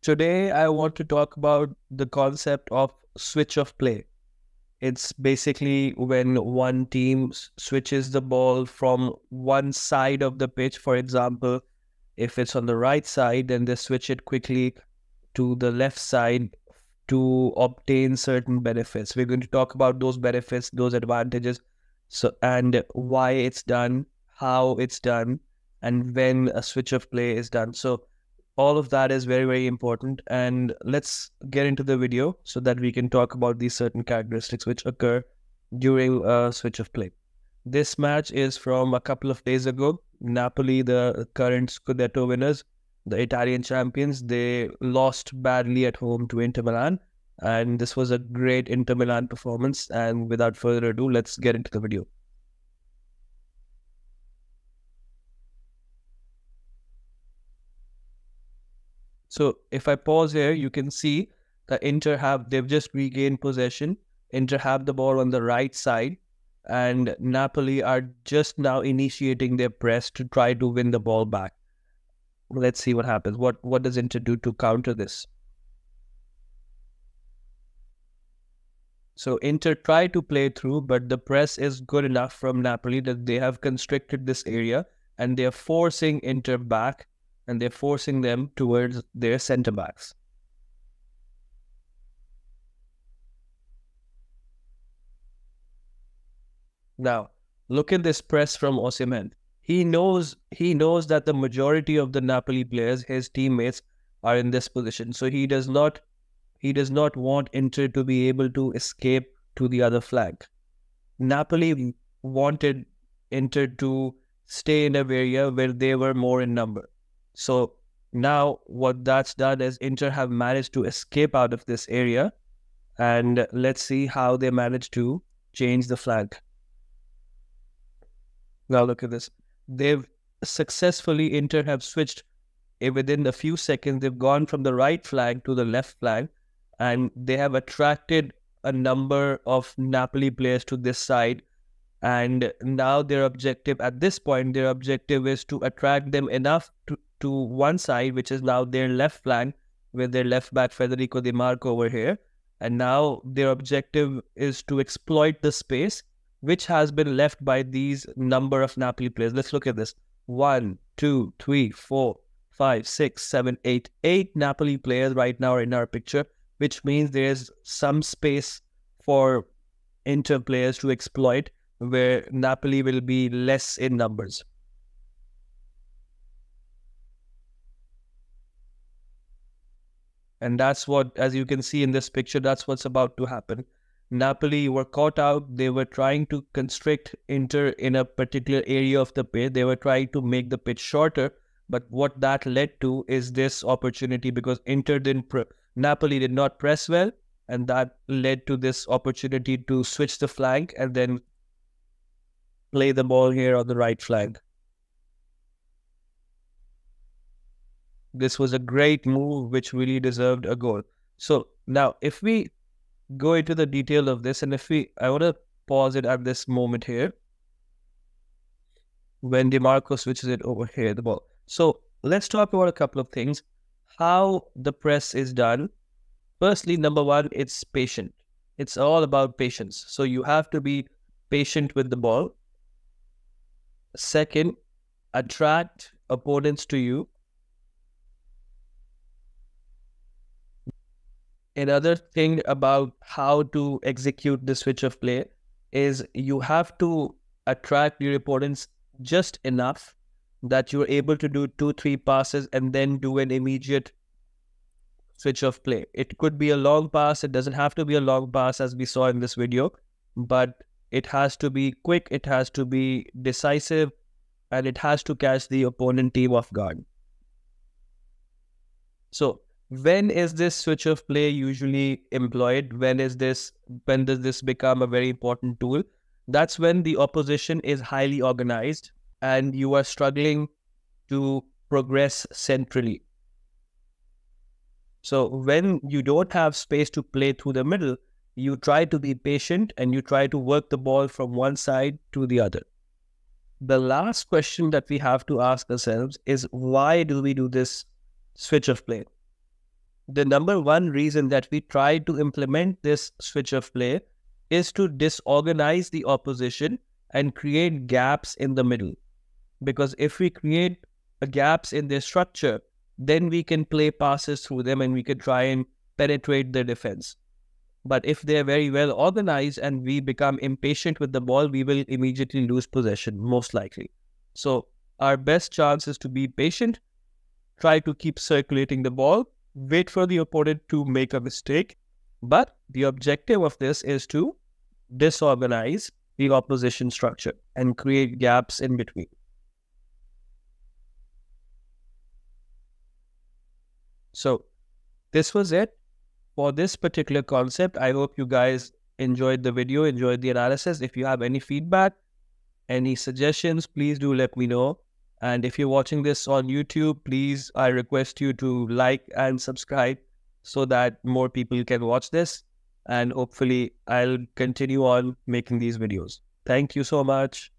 Today, I want to talk about the concept of switch of play. It's basically when one team switches the ball from one side of the pitch. For example, if it's on the right side, then they switch it quickly to the left side to obtain certain benefits. We're going to talk about those benefits, those advantages, and why it's done, how it's done, and when a switch of play is done. So all of that is very, very important. And let's get into the video so that we can talk about these certain characteristics which occur during a switch of play. This match is from a couple of days ago. Napoli, the current Scudetto winners, the Italian champions, they lost badly at home to Inter Milan. And this was a great Inter Milan performance. And without further ado, let's get into the video. So if I pause here, you can see that they've just regained possession. Inter have the ball on the right side, and Napoli are just now initiating their press to try to win the ball back. Let's see what happens. What does Inter do to counter this? So Inter try to play through, but the press is good enough from Napoli that they have constricted this area, and they're forcing Inter back, and they're forcing them towards their centre backs. Now, look at this press from Osimhen. He knows that the majority of the Napoli players, his teammates, are in this position. So he does not want Inter to be able to escape to the other flank. Napoli wanted Inter to stay in an area where they were more in number. So now what that's done is Inter have managed to escape out of this area, and let's see how they manage to change the flank. Now look at this. They've successfully, Inter have switched within a few seconds. They've gone from the right flank to the left flank, and they have attracted a number of Napoli players to this side. And now their objective at this point, is to attract them enough to one side, which is now their left flank, with their left back Federico Di Marco over here. And now their objective is to exploit the space which has been left by these number of Napoli players. Let's look at this. 1, 2, 3, 4, 5, 6, 7, 8. 8 Napoli players right now are in our picture, which means there's some space for Inter players to exploit, where Napoli will be less in numbers. And that's what, as you can see in this picture, that's what's about to happen. Napoli were caught out. They were trying to constrict Inter in a particular area of the pitch. They were trying to make the pitch shorter. But what that led to is this opportunity, because Napoli did not press well. And that led to this opportunity to switch the flank and then play the ball here on the right flank. This was a great move which really deserved a goal. So now if we go into the detail of this, and I want to pause it at this moment here when Di Marco switches it over here, the ball. So let's talk about a couple of things. How the press is done. Firstly, number one, it's patient. It's all about patience. So you have to be patient with the ball. Second, attract opponents to you. Another thing about how to execute the switch of play is you have to attract your opponents just enough that you're able to do 2-3 passes and then do an immediate switch of play. It could be a long pass. It doesn't have to be a long pass as we saw in this video, but it has to be quick, it has to be decisive, and it has to catch the opponent team off guard. So when is this switch of play usually employed? When does this become a very important tool? That's when the opposition is highly organized and you are struggling to progress centrally. So when you don't have space to play through the middle, you try to be patient and you try to work the ball from one side to the other. The last question that we have to ask ourselves is, why do we do this switch of play? The number one reason that we try to implement this switch of play is to disorganize the opposition and create gaps in the middle. Because if we create gaps in their structure, then we can play passes through them and we can try and penetrate their defense. But if they're very well organized and we become impatient with the ball, we will immediately lose possession, most likely. So our best chance is to be patient, try to keep circulating the ball, wait for the opponent to make a mistake. But the objective of this is to disorganize the opposition structure and create gaps in between. So this was it for this particular concept. I hope you guys enjoyed the video, enjoyed the analysis. If you have any feedback, any suggestions, please do let me know. And if you're watching this on YouTube, please, I request you to like and subscribe so that more people can watch this. And hopefully I'll continue on making these videos. Thank you so much.